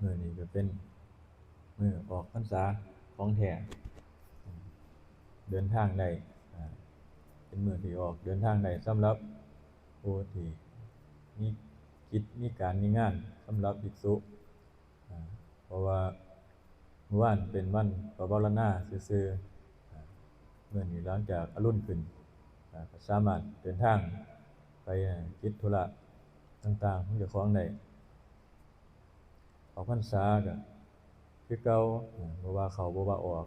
มื้อนี้ก็เป็นมื้อออกพรรษาของแท้เดินทางได้เป็นมื้อที่ออกเดินทางได้สำหรับผู้ที่มีกิจมีการมีงานสำหรับภิกษุเพราะว่าเมื่อวานเป็นวันปวารณาซื่อๆมื้อนี้หลังจากอรุณขึ้นก็สามารถเดินทางไปกิจธุระต่างๆของเจ้าของได้ออกพรรษาก็คือเก่าบ่ว่าเข้าบ่ว่าออก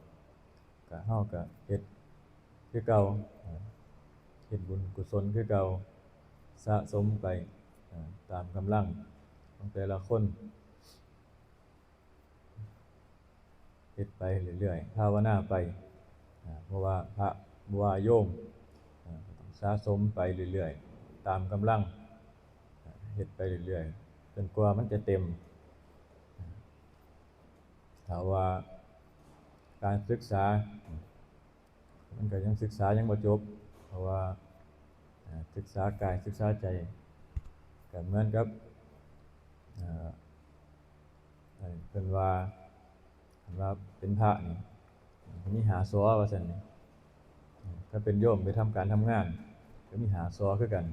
ก็เฮาก็เฮ็ดคือเก่าเฮ็ดบุญกุศลคือเก่าสะสมไปตามกำลังของแต่ละคนเฮ็ดไปเรื่อยๆภาวนาไปเพราะว่าพระบ่ว่าโยมต้องสะสมไปเรื่อยๆตามกำลังเฮ็ดไปเรื่อยๆจนกว่ามันจะเต็มถ้าว่าการศึกษามันก็ยังศึกษายังบ่จบเพราะว่าศึกษากายศึกษาใจก็เหมือนกับเพิ่นว่าเป็นพระนี่มีหาซอว่าซั่นนี่ถ้าเป็นโยมไปทำการทำงานก็มีหาซอคือกัน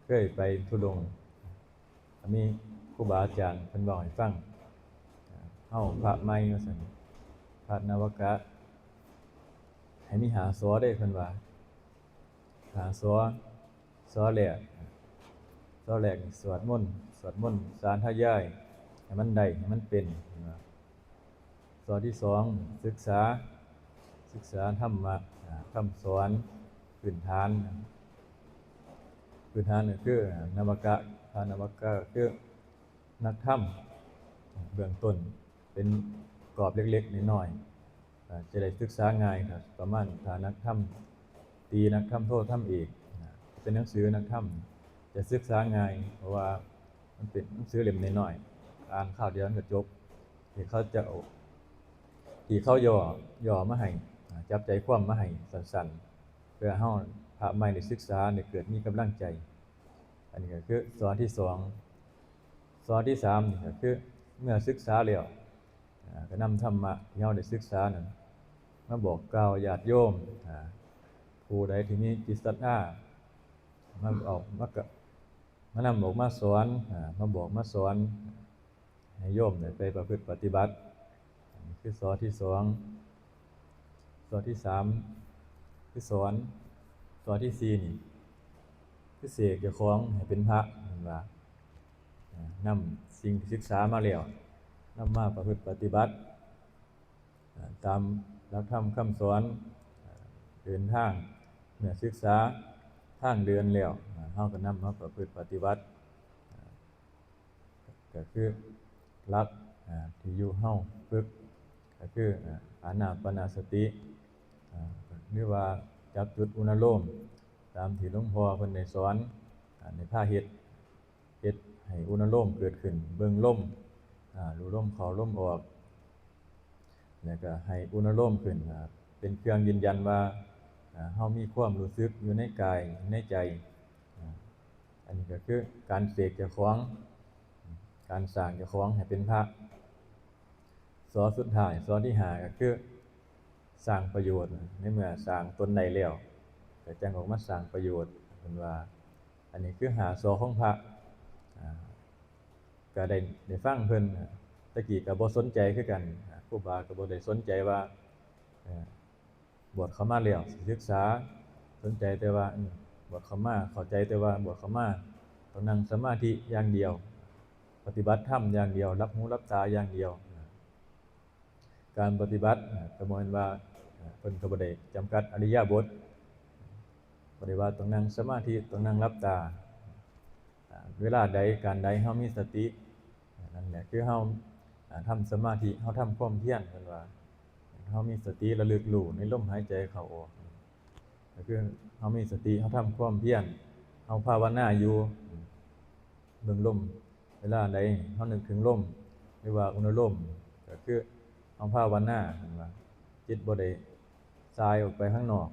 เคยไปธุดงค์มีครูบาอาจารย์เพิ่นเว้าให้ฟังเฮาพระใหม่ว่าซั่นพระนวกะให้มีหาซอเด้เพิ่นว่าหาซอแรกนี่สวดมนต์สาธยายให้มันได้ให้มันเป็นซอที่สองศึกษาธรรมะคำสอนพื้นฐานก็คือนวกะพระนวกะก็คือนักธรรมเบื้องต้นเป็นกรอบเล็กๆน้อยๆจะได้ศึกษาง่ายครับประมาณถ้านักธรรมตรีนักธรรมโทธรรมเอกเป็นหนังสือนักธรรมจะศึกษาง่ายเพราะว่ามันเป็นหนังสือเล่มน้อยๆอ่านคราวเดียวก็จบที่เขาย่อมาให้จับใจความมาให้สั้นๆเพื่อเฮาพระใหม่ได้ศึกษาได้เกิดมีกำลังใจอันนี้ก็คือสอนที่สองสอนที่สามนี่ก็คือเมื่อศึกษาแล้วก็นำธรรมะที่เฮาได้ศึกษานั้นมาบอกกล่าวญาติโยมผู้ใดที่มีจิตศรัทธามาออกมานำบอกมาสอนมาบอกมาสอนให้โยมได้ไปประพฤติปฏิบัติคือสอนที่สองสอนที่สามคือสอนที่สี่นี่คือเสกเจ้าของให้เป็นพระเห็นว่านำสิ่งที่ศึกษามาแล้วนำมาประพฤติปฏิบัติตามหลักธรรมคำสอนเดินทางเมื่อศึกษาทางเดินแล้วเฮาก็นำมาประพฤติปฏิบัติก็คือหลักที่อยู่เฮาฝึกก็คืออานาปานสติหรือว่าจับจุดอุณโลมตามที่หลวงพ่อเพิ่นได้สอนในพาเฮ็ดให้อุณโลมเกิดขึ้นเบิ่งลมรู้ลมเข้าลมออกแล้วก็ให้อุณโลมขึ้นเป็นเครื่องยืนยันว่าเฮามีความรู้สึกอยู่ในกายในใจอันนี้ก็คือการเสกเจ้าของการสร้างเจ้าของให้เป็นพระสอสุดท้ายสอที่ห้าก็คือสร้างประโยชน์ในเมื่อสร้างตนได้แล้วก็จังออกมาสร้างประโยชน์เพิ่นว่าอันนี้คือหาสอของพระก็ได้ฟังเพิ่นตะกี้ก็บ่สนใจคือกันครูบาก็บ่ได้สนใจว่าบวชเข้ามาแล้วสิศึกษาสนใจแต่ว่าบวชเข้ามาเข้าใจแต่ว่าบวชเข้ามาต้องนั่งสมาธิอย่างเดียวปฏิบัติธรรมอย่างเดียวรับหูรับตาอย่างเดียวการปฏิบัติก็บ่แม่นว่าเพิ่นก็บ่ได้จำกัดอิริยาบถบ่ได้ว่าต้องนั่งสมาธิต้องนั่งหลับตาเวลาใดการใดเฮามีสตินั่นแหละคือเฮาทำสมาธิเฮาทำความเพียรเพิ่นว่าเฮามีสติระลึกรู้ในลมหายใจเข้าออกก็คือเฮามีสติเฮาทำความเพียรเฮาภาวนาอยู่เบิ่งลมเวลาใดเฮานึกถึงลมหรือว่าอุณโลมก็คือเฮาภาวนาเห็นว่าจิตบ่ได้สายออกไปข้างนอก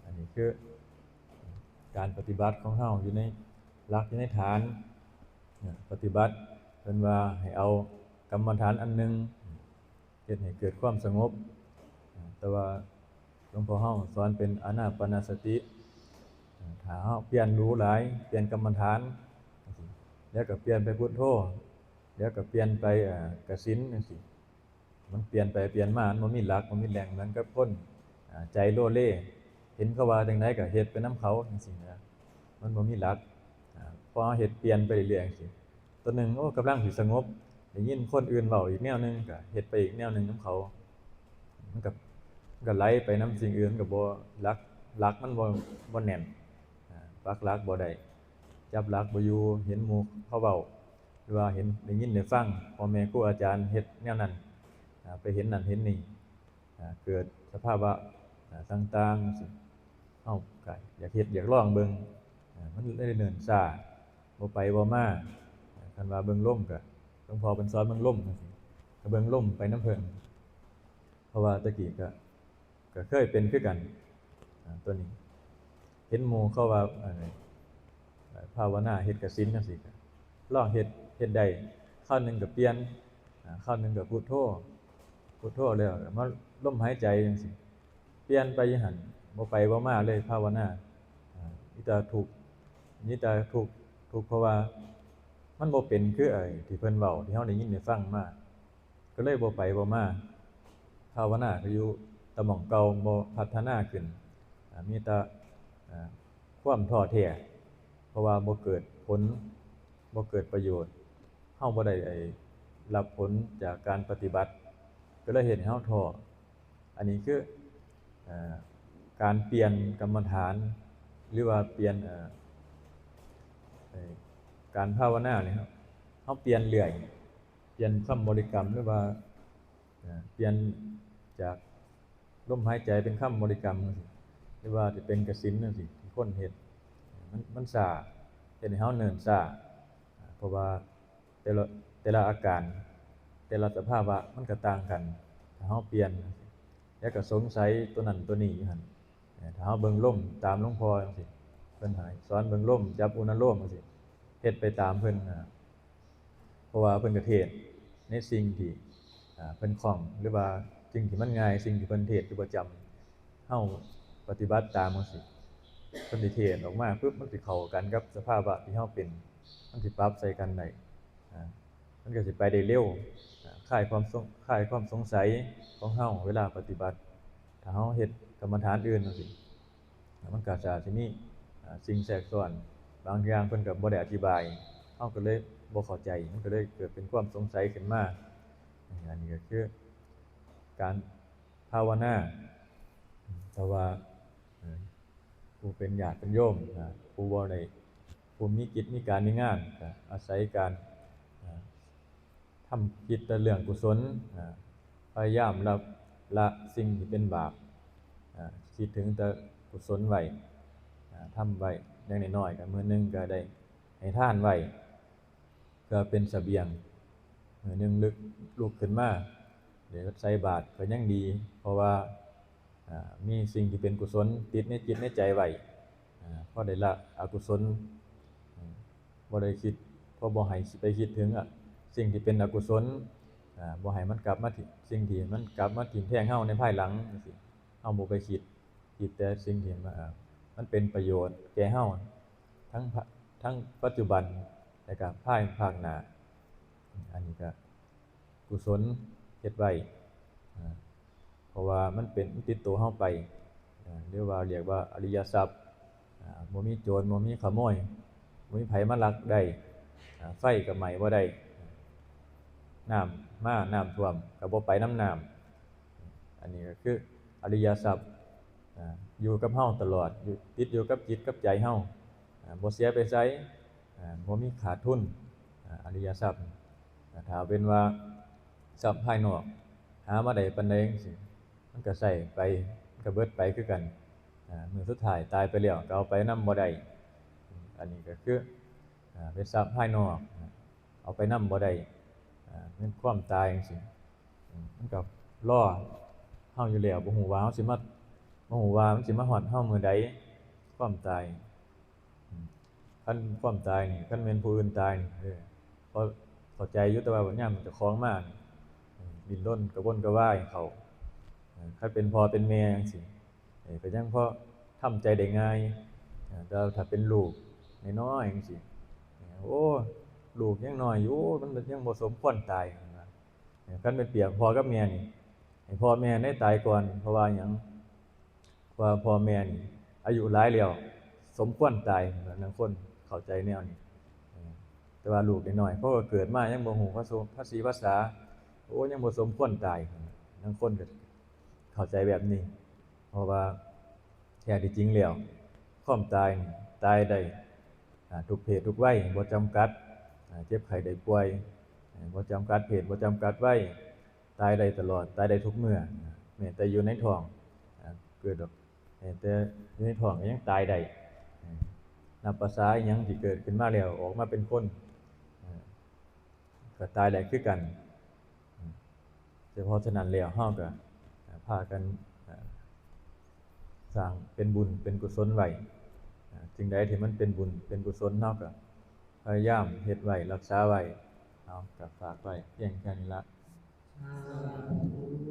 อันนี้คือการปฏิบัติของเฮาอยู่ในหลักอยู่ในฐานปฏิบัติ เพิ่นว่าให้เอากรรมฐานอันหนึงเฮ็ดให้เกิดความสงบแต่ว่าหลวงพ่อเฮาสอนเป็นอานาปานสติถ้าเฮาเปลี่ยนรู้หลายเปลี่ยนกรรมฐานแล้วก็เปลี่ยนไปพุทโธแล้วก็เปลี่ยนไปกสิณจังซี่มันเปลี่ยนไปเปลี่ยนมามันบ่มีหลักบ่มีแหล่งเหมือนกับคนใจโลเลเห็นเขาว่าจังไดก็เฮ็ดไปนำเขาจังซี่นะมันบ่มีหลักพอเฮาเฮ็ดเปลี่ยนไปเรื่อยๆจังซี่ตัวหนึงโอ้กำลังสิสงบได้ยินคนอื่นเว้าอีกแนวหนึงก็เฮ็ดไปอีกแนวหนึงนำเขามันก็ไหลไปนำสิ่งอื่นก็บ่หลักมันบ่แน่นปักหลักบ่ได้จับหลักบ่อยู่เห็นหมู่เขาเว้าหรือว่าเห็นได้ยินได้ฟังพ่อแม่ครูอาจารย์เฮ็ดแนวนั้นไปเห็นนั่นเห็นนี่เกิดสภาวะต่างๆจังซี่เฮาก็อยากเฮ็ดอยากลองเบิ่งมันเลยเนิ่นช้าบ่ไปบ่มาคันว่าเบิ่งลมก็หลวงพ่อเพิ่นสอนเบิ่งลมจังซี่ก็เบิ่งลมไปนำเพิ่นเพราะว่าแต่กี้ก็เคยเป็นคือกันตัวนี้เห็นหมู่เขาว่าภาวนาเฮ็ดกสิณจังซี่ก็ลองเฮ็ดได้คราวหนึงก็เปลี่ยนคราวหนึงก็พุทโธแล้วก็มาลมหายใจจังซี่เปลี่ยนไปอยู่หั่นบ่ไปบ่มาเลยภาวนามีแต่ทุกข์เพราะว่ามันบ่เป็นคือไอ้ที่เพิ่นเว้าที่เฮาได้ยินได้ฟังมาก็เลยบ่ไปบ่มาภาวนาก็อยู่แต่หม้องเก่าบ่พัฒนาขึ้นมีแต่ความท้อแท้เพราะว่าบ่เกิดผลบ่เกิดประโยชน์เฮาบ่ได้รับผลจากการปฏิบัติก็เลยเฮ็ดให้เฮาท้ออันนี้คือการเปลี่ยนกรรมฐานหรือว่าเปลี่ยนการภาวนาเนี่ยครับเฮาเปลี่ยนเรื่อยเปลี่ยนคำบริกรรมหรือว่าเปลี่ยนจากลมหายใจเป็นคำบริกรรมจังซี่หรือว่าสิเป็นกสิณจังซี่ที่คนเฮ็ดมันช้าเฮ็ดให้เฮาเนิ่นช้าเพราะว่าแต่ละอาการแต่ละสภาวะมันก็ต่างกันถ้าเฮาเปลี่ยนแล้วก็สงสัยตัวนั้นตัวนี้อยู่หั่นถ้าเฮาเบิ่งลมตามหลวงพ่อจังซี่เพิ่นให้สอนเบิ่งลมจับอุณโลมจังซี่เฮ็ดไปตามเพิ่นเพราะว่าเพิ่นก็เทศน์ในสิ่งที่เพิ่นคล่องหรือว่าสิ่งที่มันง่ายสิ่งที่เพิ่นเทศน์อยู่ประจำเฮาปฏิบัติตามจังซี่เพิ่นสิเทศน์ออกมาปึ๊บมันสิเข้ากันกับสภาวะที่เฮาเป็นมันสิปรับใส่กันได้มันก็สิไปได้เร็วคลายความสงสัยของเฮาเวลาปฏิบัติถ้าเฮาเฮ็ดกรรมฐานอื่นจังซี่มันก็จะสิมีสิ่งแทรกซ้อนบางอย่างเพิ่นก็บ่ได้อธิบายเฮาก็เลยบ่เข้าใจมันก็เลยเกิดเป็นความสงสัยขึ้นมาอันนี้ก็คือการภาวนาแต่ว่าผู้เป็นญาติเป็นโยมผู้บ่ได้ผู้มีกิจมีการมีงานก็อาศัยการทำกิจแต่เรื่องกุศลพยายามละสิ่งที่เป็นบาปคิดถึงแต่กุศลไว้ทำไว้อย่างน้อยๆก็มื้อนึงก็ได้ให้ทานไว้ก็เป็นเสบียงมื้อนึงลุกขึ้นมาเดี๋ยวใส่บาตรก็ยังดี เพราะว่ามีสิ่งที่เป็นกุศลติดในจิตในใจไว้พอได้ละอกุศลบ่ได้คิดเพราะบ่ให้ไปคิดถึงสิ่งที่เป็นอกุศลบ่ให้มันกลับมาที่สิ่งที่มันกลับมาทิ่มแทงเฮาในภายหลังจังซี่เฮาบ่ไปคิดแต่สิ่งที่มันเป็นประโยชน์แก่เฮาทั้งปัจจุบันและก็ภาคหน้าอันนี้ก็กุศลเฮ็ดไว้เพราะว่ามันเป็นติดตัวเฮาไปหรือว่าเรียกว่าอริยทรัพย์บ่มีโจรบ่มีขโมยบ่มีไผมาลักได้ไฟก็ไหม้บ่ได้น้ำท่วมก็บ่ไปน้ำน้ำอันนี้ก็คืออริยทรัพย์อยู่กับเฮาตลอดติดอยู่กับจิตกับใจเฮาบ่เสียไปไสบ่มีขาดทุนอริยทรัพย์ถ้าเป็นว่าทรัพย์ภายนอกหามาได้ปานใดจังซี่มันก็ใช้ไปมันก็เบิดไปคือกันมื้อสุดท้ายตายไปแล้วก็เอาไปนำบ่ได้อันนี้ก็คือเป็นทรัพย์ภายนอกเอาไปนำบ่ได้เป็นความตายจังซี่มันก็รอเฮาอยู่แล้วบ่ฮู้ว่าเฮาสิมาบ่ฮู้ว่ามันสิมาฮอดเฮามื้อใดความตายคันความตายนี่คันแม่นผู้อื่นตายนี่พอ เข้าใจอยู่แต่ว่าบัดยามเจ้าของมานี่ดิ้นรนกระวนกระวายเข้าคันเป็นพ่อเป็นแม่จังซี้ก็ยังพอทำใจได้ง่ายแต่ว่าถ้าเป็นลูกน้อยๆจังซี้โอ้ลูกยังน้อยอยู่มันยังบ่สมควรตายว่าคันเป็นเปรียบพ่อกับแม่นี่ให้พ่อแม่ได้ตายก่อนเพราะว่าหยังเพราะว่าพ่อแม่นี่อายุหลายแล้วสมควรตายบางคนเข้าใจแนวนี้แต่ว่าลูกน้อยๆเพราะว่าเกิดมายังบ่ฮู้ภาษีภาษาโอ้ยังบ่สมควรตายบางคนก็เข้าใจแบบนี้เพราะว่าแท้ที่จริงแล้วความตายนี่ตายได้ทุกเพศทุกวัยบ่จำกัดเจ็บไข้ได้ป่วยบ่จำกัดเพศบ่จำกัดวัยตายได้ตลอดตายได้ทุกเมื่อแม้แต่อยู่ในท้องเกิดดอกแต่อยู่ในท้องก็ยังตายได้นับประสาอิหยังที่เกิดขึ้นมาแล้วออกมาเป็นคนก็ตายได้คือกันเพราะฉะนั้นแล้วเราก็พากันสร้างเป็นบุญเป็นกุศลไว้สิ่งใดที่มันเป็นบุญเป็นกุศลเราก็พยายามเฮ็ดไว้รักษาไว้เอาก็ฝากไว้เพียงแค่นี้ล่ะสาธุ